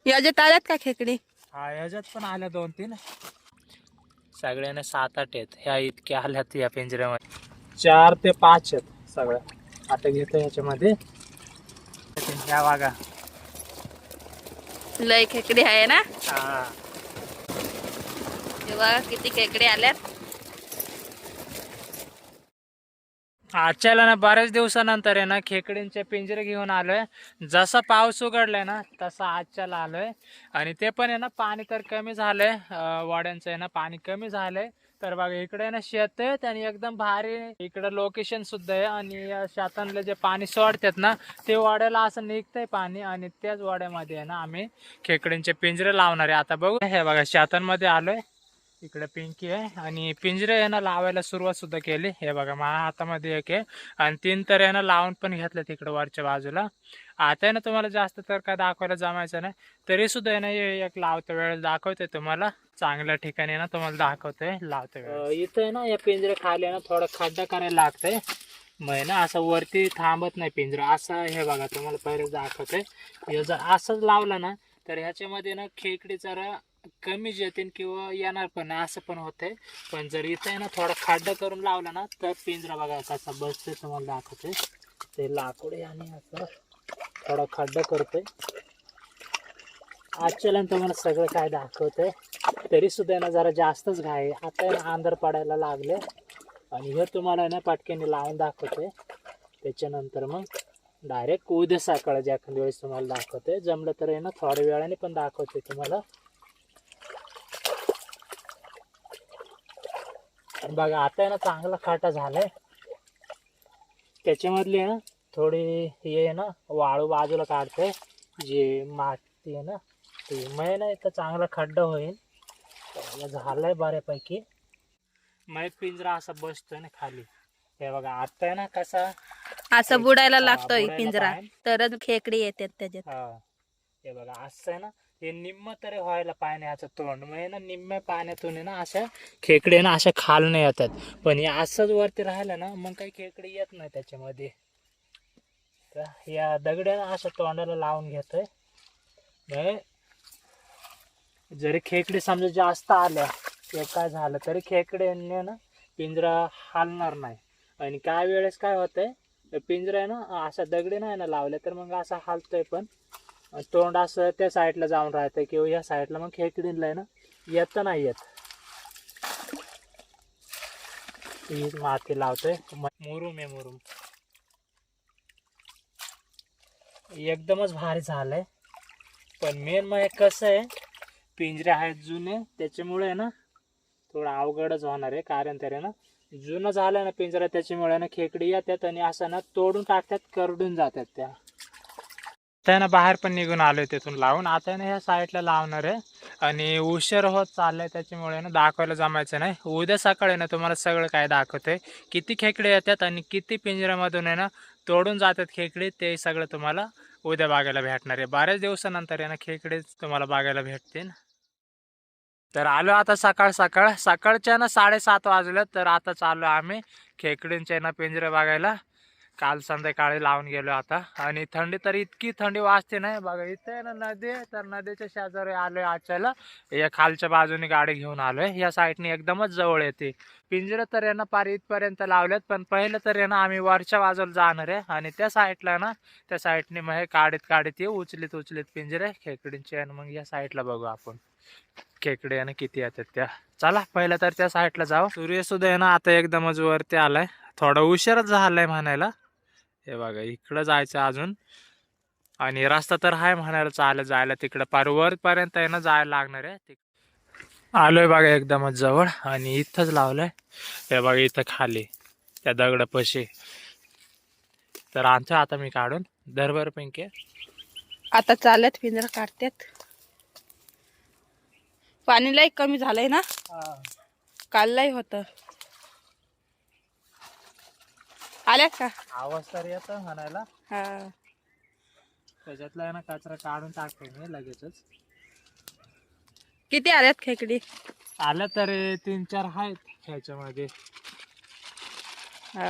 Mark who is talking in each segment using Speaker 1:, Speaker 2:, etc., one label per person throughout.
Speaker 1: याच्यात आल्यात का खेकडी?
Speaker 2: हा याच्यात पण आल्या 2-3. सगळ्यांना 7-8 आहेत. ह्या इतक्या आल्यात या पिंजऱ्यामध्ये. 4 ते 5 आहेत सगळ्या. आता घेतो ह्याच्यामध्ये. ह्या बघा.
Speaker 1: लय खेकडी आहे ना.
Speaker 2: हा
Speaker 1: तेव्हा किती खेकडी आल्यात.
Speaker 2: आजच्याला ना बऱ्याच दिवसानंतर आहे ना खेकडींचे पिंजरे घेऊन आलोय. जसा पाऊस उघडलाय ना तसा आजच्याला आलोय. आणि ते पण आहे ना पाणी तर कमी झालंय. वाड्यांचं आहे ना पाणी कमी झालंय. तर बघा इकडे ना शेत आहे आणि एकदम भारी इकडे लोकेशन सुद्धा आहे. आणि या शेतांतले जे पाणी सोडतात ना ते वाड्याला असं निघतंय पाणी. आणि त्याच वाड्यामध्ये आहे ना आम्ही खेकडींचे पिंजरे लावणार आहे. आता बघू. हे बघा शेतांमध्ये आलोय. इकडे पिंकी आहे आणि पिंजरे आहे ना लावायला सुरुवात सुद्धा केली. हे बघा माझ्या हातामध्ये एक आहे आणि 3 तर आहे ना लावून पण घेतलं तिकडे वरच्या बाजूला. आता आहे ना तुम्हाला जास्त तर काय दाखवायला जमायचं नाही, तरी सुद्धा आहे ना एक लावता वेळेस दाखवतोय तुम्हाला. चांगल्या ठिकाणी ना तुम्हाला दाखवतोय लावता वेळेस. इथं आहे ना या पिंजरे खाली आहे ना थोडा खड्डा करायला लागतंय. मग ना असं वरती थांबत नाही पिंजरा. असं हे बघा तुम्हाला पहिले दाखवतोय. हे जर असंच लावलं ना तर ह्याच्यामध्ये ना खेकडी जरा कमी येतील किंवा येणार पण नाही असं पण होतंय. पण जर इथं आहे ना थोडा खड्डा करून लावला ना तर पिंजरा बघा कसा बसतोय तुम्हाला दाखवतोय. ते लाकूड आणि असं थोडा खड्डा करतोय. आजच्याला तुम्हाला सगळं काय दाखवतंय. तरी सुद्धा ना जरा जास्तच घाई. आता आहे ना अंधार पडायला लागले आणि हे तुम्हाला ना पटक्याने लावून दाखवतोय. त्याच्यानंतर मग डायरेक्ट उद्या सकाळी एखाद्या वेळेस तुम्हाला दाखवतोय. जमलं तर आहे ना थोड्या वेळाने पण दाखवतोय तुम्हाला. बघा आता आहे ना चांगला खाटा झालाय. त्याच्यामधली आहे ना थोडी हे आहे ना वाळू बाजूला काढते. जे माती आहे ना ते मग ना इथं चांगला खड्डा होईल. झालाय बऱ्यापैकी. मग पिंजरा असा बसतोय ना खाली. हे बघा आता आहे ना कसा
Speaker 1: असं बुडायला लागतोय
Speaker 2: बुडायला
Speaker 1: पिंजरा
Speaker 2: पाहिजे.
Speaker 1: तरच खेकडी येतात त्याच्यात.
Speaker 2: हा हे बघा असं आहे ना हे निम्म तरी व्हायला पाहिजे ह्याचं तोंड. मग ना निम्म्या पाण्यातून आहे ना अशा खेकडे ना अशा खालून येतात. पण हे असंच वरती राहिलं ना मग काही खेकडे येत नाही त्याच्यामध्ये. तर या दगड्यानं अशा तोंडाला लावून घेतोय. मग जरी खेकडे समजा जास्त आल्या किंवा काय झालं तरी खेकड्याने ना पिंजरा हालणार नाही. आणि काय वेळेस काय होतंय पिंजरा आहे ना असा दगडी नाही ना लावल्या तर मग असा हालतोय पण तोंड असं त्या साईडला जाऊन राहतंय किंवा या साईडला मग खेकडीला आहे ना येतं नाही येत. ही माती लावतोय. मुरुम आहे मुरुम. एकदमच भारी झालंय. पण मेन मग कसं आहे पिंजरे आहेत जुने त्याच्यामुळे आहे ना थोडं अवघडच होणार आहे. कारण तर आहे ना जुनं झालं ना पिंजरा त्याच्यामुळे ना खेकडी येतात आणि असं ना तोडून टाकतात, करडून जातात त्या. ना बाहेर पण निघून आलोय तिथून लावून. आता ना ह्या साईडला लावणार आहे आणि उशीर होत चाललाय त्याच्यामुळे ना दाखवायला जमायचं नाही. उद्या सकाळी ना तुम्हाला सगळं काय दाखवतंय. किती खेकडे येतात आणि किती पिंजऱ्यामधून आहे ना तोडून जातात खेकडी ते सगळं तुम्हाला उद्या बघायला भेटणार आहे. बऱ्याच दिवसानंतर आहे ना खेकडेच तुम्हाला बघायला भेटतील. तर आलो आता सकाळच्या ना 7:30 वाजल्यात. तर आता चाललो आम्ही खेकडींचे ना पिंजरे बघायला. काल संध्याकाळी लावून गेलो आता. आणि थंडी तर इतकी थंडी वाजते नाही बघा. इथे ना नदी आहे तर नदीच्या शेजारी आलोय आजच्याला. या खालच्या बाजूने गाडी घेऊन आलोय. या साईडने एकदमच जवळ येते. पिंजरे तर आहे ना पार इथपर्यंत लावलेत. पण पहिलं तर आहे ना आम्ही वरच्या बाजूला जाणार आहे आणि त्या साईडला ना त्या साईडने मग हे काढीत ये उचलीत पिंजरे खेकडींचे. आणि मग या साईडला बघू आपण खेकडे आहे ना किती येतात त्या. चला पहिलं तर त्या साईडला जाऊ. सूर्य सुद्धा आहे ना आता एकदमच वरती आलाय. थोडा उशीरच झालाय म्हणायला. हे बघा इकडं जायचं अजून आणि रस्ता तर आहे म्हणायला चालत जायला तिकडं पार वरपर्यंत आहे ना जायला लागणार आहे. आलोय बघा एकदमच जवळ आणि इथंच लावलंय. हे बघा इथं खाली त्या दगडापाशी. तर आणतो आता मी काढून. दरबार पिंके
Speaker 1: आता चालत पिंजरा काढतात. पाणी लई कमी झालंय ना. काल लई होत. आल्या का
Speaker 2: आवाज तर येतो म्हणायला.
Speaker 1: हा
Speaker 2: त्याच्यातला ना कचरा काढून टाकते मी लगेचच.
Speaker 1: किती आल्यात खेकडी?
Speaker 2: आल्या तरी 3-4 आहेत ह्याच्यामध्ये.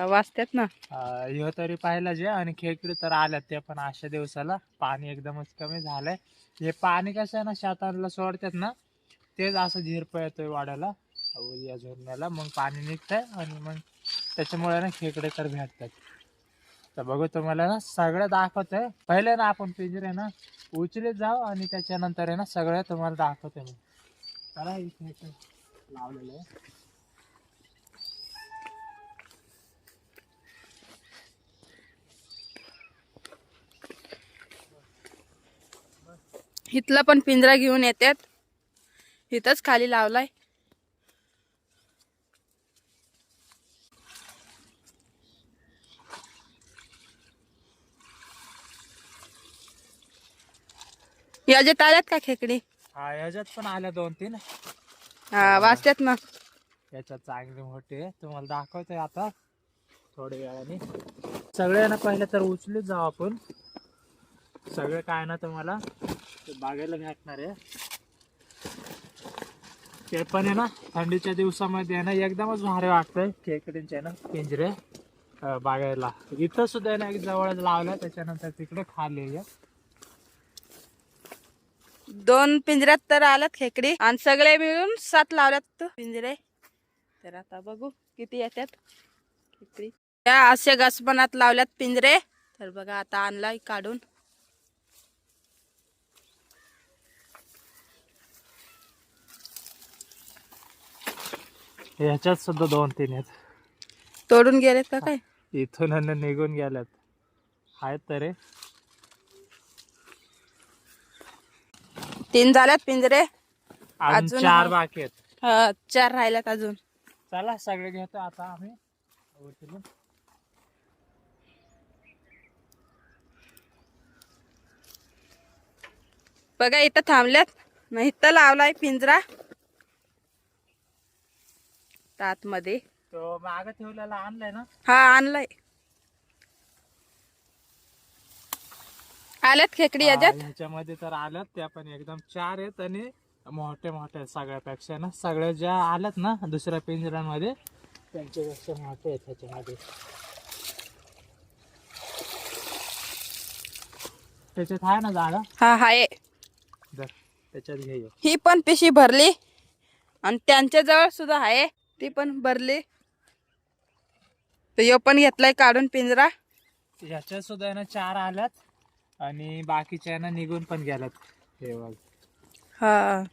Speaker 1: वाचतात ना.
Speaker 2: ह्यो तरी पाहिला जे. आणि खेकडी तर आल्यात ते पण अशा दिवसाला पाणी एकदमच कमी झालंय. हे पाणी कसं आहे ना शेताला सोडतात ना तेच असं झिरप येतोय वाड्याला या झोरण्याला, मग पाणी निघतंय आणि मग त्याच्यामुळे ना खेकडे तर भेटतात. तर बघू तुम्हाला ना सगळं दाखवतंय. पहिले ना आपण पिंजरे ना उचलीत जाऊ आणि त्याच्यानंतर आहे ना सगळं तुम्हाला दाखवतोय. मग चला इथे लावलेलं आहे.
Speaker 1: इथला पण पिंजरा घेऊन येतात, इथंच खाली लावलाय. याच्यात आल्यात का खेकडी?
Speaker 2: हा याच्यात पण आल्या 2-3.
Speaker 1: हा वाचतात ना.
Speaker 2: याच्यात चांगले मोठे तुम्हाला दाखवतोय आता थोड्या वेळाने. सगळे ना पहिले तर उचलीत जाऊ आपण. सगळे काय ना तुम्हाला बघायला भेटणार आहे. ते पण आहे ना थंडीच्या दिवसामध्ये आहे ना एकदमच भारी वाटतंय खेकडींचे ना पिंजरे बघायला. इथं सुद्धा आहे ना एक जवळच लावलं, त्याच्यानंतर तिकडे खाली आहे.
Speaker 1: 2 पिंजऱ्यात तर आल्यात खेकडी आणि सगळे मिळून 7 लावल्यात पिंजरे. तर आता बघू किती येतात खेकडी. त्या असे घसबनात लावल्यात पिंजरे. तर बघा आता आणलाय काढून.
Speaker 2: ह्याच्यात सुद्धा 2-3 आहेत.
Speaker 1: तोडून गेलेत का काय?
Speaker 2: इथून निघून गेल्यात. आहेत तरी
Speaker 1: 3 झाल्यात पिंजरे.
Speaker 2: अजून 4 बाकी आहेत.
Speaker 1: 4 राहिल्यात अजून.
Speaker 2: चला सगळे घेतो आता आम्ही उचलून.
Speaker 1: बघा इथं थांबल्यात नाही, इथं लावलाय पिंजरा आतमध्ये.
Speaker 2: तो मागे ठेवलेला आणलाय ना?
Speaker 1: हा आणलाय. आल्यात खेकडी याच्यात.
Speaker 2: ह्याच्यामध्ये तर आल्यात त्या पण एकदम 4 आहेत आणि मोठे मोठे सगळ्यापेक्षा ना. सगळ्या ज्या आल्यात ना दुसऱ्या पिंजऱ्यांमध्ये त्यांच्यापेक्षा मोठे आहेत ह्याच्यामध्ये. त्याच्यात आहे ना जागा?
Speaker 1: हा हाय.
Speaker 2: त्याच्यात घे.
Speaker 1: ही पण पिशी भरली आणि त्यांच्या जवळ सुद्धा आहे, ती पण भरली. तर यो पण घेतलाय काढून पिंजरा.
Speaker 2: ह्याच्यात सुद्धा आहे ना 4 आल्यात आणि बाकीच्या ना निघून पण गेल्यात. हे बघ
Speaker 1: हा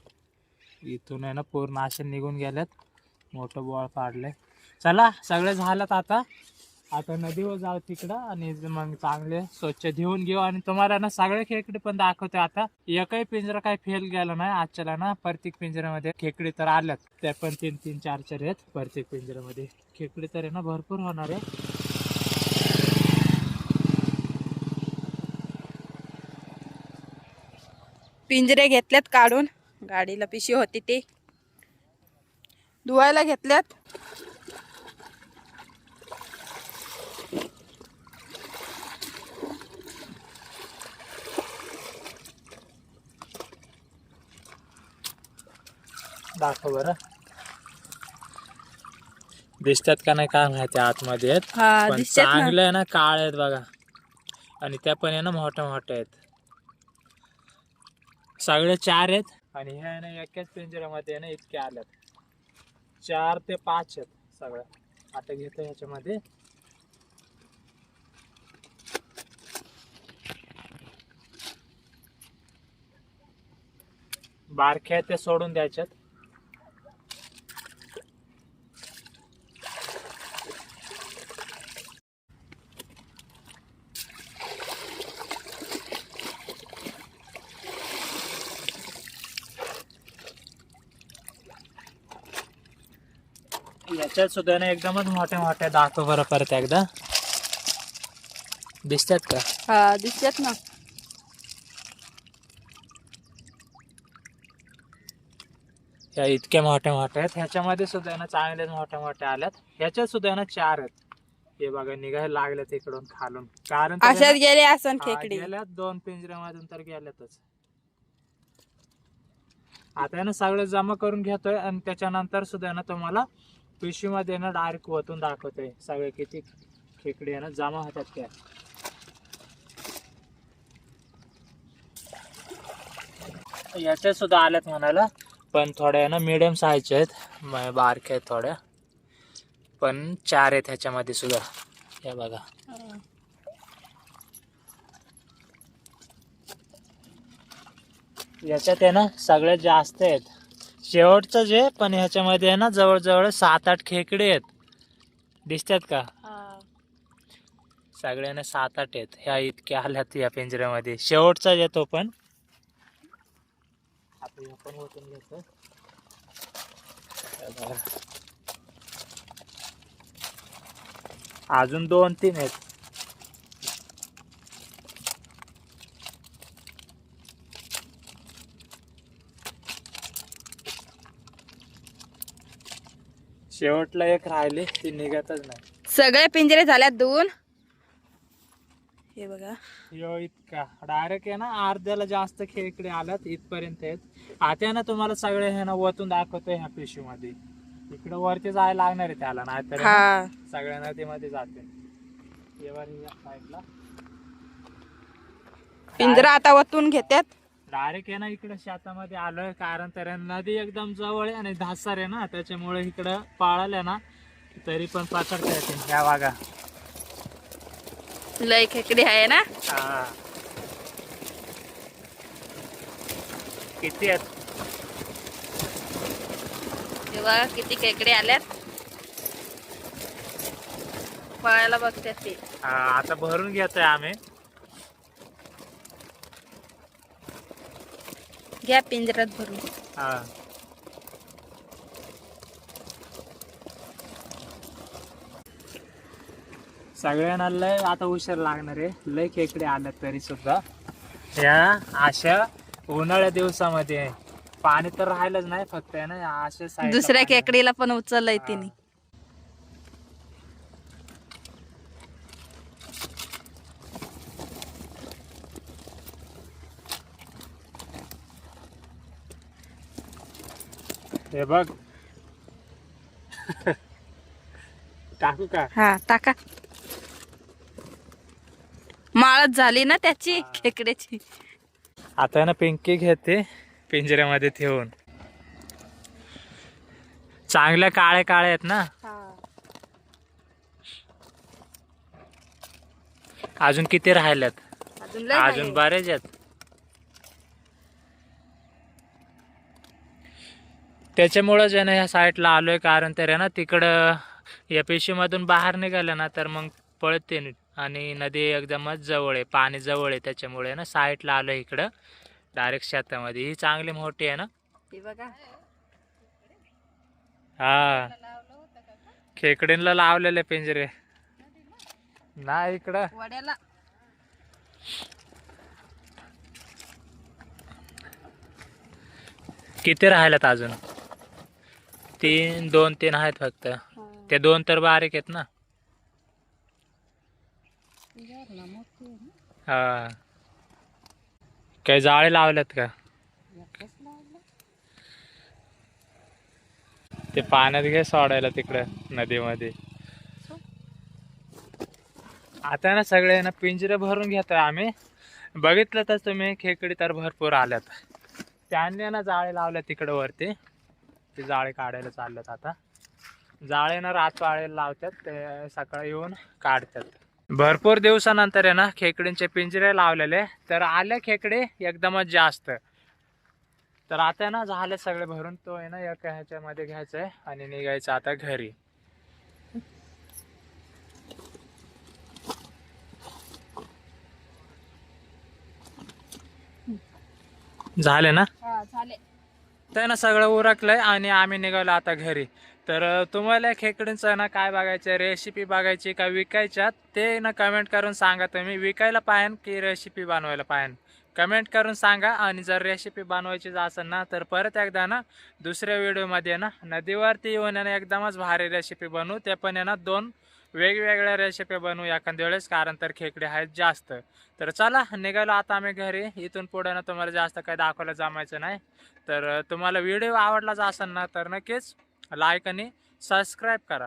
Speaker 2: इथून आहे ना पूर्ण असे निघून गेल्यात. मोठं बोळ पाडलंय. चला सगळे झालं आता. आता नदीवर जाऊ तिकडं आणि मग चांगले स्वच्छ धुवून घेऊ आणि तुम्हाला ना सगळे खेकडे पण दाखवते. आता एकही पिंजरा काही फेल गेला नाही आजच्याला ना. प्रत्येक पिंजऱ्यामध्ये खेकडे तर आल्यात. त्या पण 3-3, 4-4 आहेत प्रत्येक पिंजऱ्यामध्ये. खेकडे तर आहे ना भरपूर होणार आहे.
Speaker 1: पिंजरे घेतल्यात काढून. गाडीला पिशी होती ती धुवायला घेतल्यात.
Speaker 2: दाखव बरं दिसतात का नाही काय माहिती. आतमध्ये आहेत पण
Speaker 1: दिसतात ना.
Speaker 2: चांगले आहे ना. काळे आहेत बघा आणि त्या पण आहे ना मोठ्या मोठ्या आहेत. सगळे 4 आहेत आणि हे आहे ना एकाच पिंजऱ्यामध्ये आहे ना इतके आल्यात. 4 ते 5 आहेत सगळं. आता घेतो ह्याच्यामध्ये. बारखे आहेत ते सोडून द्यायच्यात. याच्यात सुद्धा ना एकदमच मोठे मोठे दाखव बरं परत एकदा. दिसतात का?
Speaker 1: हा दिसतात ना.
Speaker 2: ह्या इतके मोठे मोठे आहेत. ह्याच्यामध्ये सुद्धा ना चांगले मोठे मोठे आल्यात. ह्याच्यात सुद्धा ना 4 आहेत. हे बघा निघायला लागले तिकडून खालून. कारण
Speaker 1: अशात गेले असन खेकडी.
Speaker 2: गेल्यात 2 पिंजऱ्यामधून तर गेल्यातच. आता ना सगळं जमा करून घेतोय आणि त्याच्यानंतर सुद्धा ना तुम्हाला पिशवीमध्ये ना डायरेक्ट वतून दाखवतोय सगळे किती खेकडे आहे ना जमा होतात त्या. याच्या सुद्धा आल्यात म्हणायला, पण थोड्या ना मिडियम साईजच्या आहेत, बारक्या आहेत थोड्या, पण 4 आहेत ह्याच्यामध्ये सुद्धा. हे बघा, याच्यात आहे ना सगळ्यात जास्त आहेत. शेवटचं जे, पण ह्याच्यामध्ये आहे ना जवळजवळ 7-8 खेकडे आहेत. दिसतात का? सगळ्यांना 7-8 आहेत. ह्या इतक्या आल्यात या पिंजऱ्यामध्ये. शेवटचा येतो पण आपण पण ओतून घेतो. अजून 2-3 आहेत. शेवटला एक राहिली, ती निघतच नाही.
Speaker 1: सगळे पिंजरे झाल्यात धुवून. हे बघा,
Speaker 2: यो इतका डायरेक्ट आहे ना अर्ध्याला जास्त खेकडे आल्यात इथपर्यंत आहेत. आता ना तुम्हाला सगळे हे ना वतून दाखवतोय ह्या पिशवीमध्ये. इकडे वरती जायला लागणार आहे त्याला, नाहीतर
Speaker 1: हा
Speaker 2: सगळ्या नदीमध्ये जाते. साईडला
Speaker 1: पिंजरा आता वतून घेतात.
Speaker 2: डायरेक्ट आहे ना इकडे शेतामध्ये आलोय, कारण तर नदी एकदम जवळ आहे आणि धासार आहे ना, त्याच्यामुळे इकडं पाळाल्या ना तरी पण पकडता येते. ह्या वागा
Speaker 1: लय खेकडी आहे ना.
Speaker 2: हा, किती आहेत?
Speaker 1: हे बघा किती खेकडे आल्यात. पळायला बघतात ते.
Speaker 2: हा, आता भरून घेतोय आम्ही.
Speaker 1: घ्या पिंजऱ्यात भरून.
Speaker 2: हा, सगळ्यांना लय आता उशीर लागणार आहे. लय खेकडे आल्यात तरी सुद्धा या अशा उन्हाळ्या दिवसामध्ये. पाणी तर राहिलंच नाही, फक्त आहे ना अशा साईडला
Speaker 1: दुसऱ्या
Speaker 2: पाणी आहे.
Speaker 1: खेकडीला पण उचललंय तिने.
Speaker 2: हे बघ. टाकू का?
Speaker 1: हा टाका. माळच झाली ना त्याची खेकड्याची.
Speaker 2: आता ना पिंकी घेते पिंजऱ्यामध्ये ठेवून. चांगल्या काळे काळे आहेत ना. अजून किती राहिल्यात? अजून बरेच आहेत. त्याच्यामुळेच आहे ना ह्या साईडला आलोय, कारण तर आहे ना तिकडं या पिशवीमधून बाहेर निघालं ना तर मग पळते आणि नदी एकदमच जवळ आहे, पाणी जवळ आहे. त्याच्यामुळे ना साईडला आलोय इकडं डायरेक्ट शेतामध्ये. ही चांगली मोठी आहे ना. हा, खेकडींना लावलेले पिंजरे ना इकडं.
Speaker 1: वड्याला
Speaker 2: किती राहिल्यात अजून? 2-3 आहेत फक्त. ते 2 तर बारीक आहेत ना. हा, काही जाळे लावल्यात का? ते पाण्यात घे सोडायला तिकडं नदीमध्ये. आता ना सगळे ना पिंजरे भरून घेतोय आम्ही. बघितलं तर तुम्ही खेकडी तर भरपूर आल्यात. त्यांनी ना जाळे लावल्या तिकडं वरती. ते जाळे काढायला चालल्यात आता. जाळे ना रातवाळेला लावतात, ते सकाळी येऊन काढतात. भरपूर दिवसानंतर आहे ना खेकडींचे पिंजरे लावलेले, तर आले खेकडे एकदमच जास्त. तर आता ना झाले सगळे भरून. तो आहे ना एका ह्याच्यामध्ये घ्यायचा आहे आणि निघायचं आता घरी. झाले ना.
Speaker 1: झाले.
Speaker 2: तर ना सगळं उरकलंय आणि आम्ही निघालो आता घरी. तर तुम्हाला खेकडींचं ना काय बघायचं, रेसिपी बघायची का विकायच्यात, ते ना कमेंट करून सांगा. तुम्ही विकायला पाहिजे की रेसिपी बनवायला पाहिजे, कमेंट करून सांगा. आणि जर रेसिपी बनवायची असेल ना तर परत एकदा ना दुसऱ्या व्हिडिओमध्ये ना नदीवरती येऊन ना एकदमच भारी रेसिपी बनवू. ते पण आहे ना 2 वेगवेगळ्या रेसिपी बनवू एखाद्या वेळेस, कारण तर खेकडे आहेत जास्त. तर चला निघालो आता आम्ही घरी. इथून पुढे ना तुम्हाला जास्त काही दाखवायला जमायचं नाही. तर तुम्हाला व्हिडिओ आवडलाच असेल ना तर नक्कीच लाईक आणि सबस्क्राईब करा.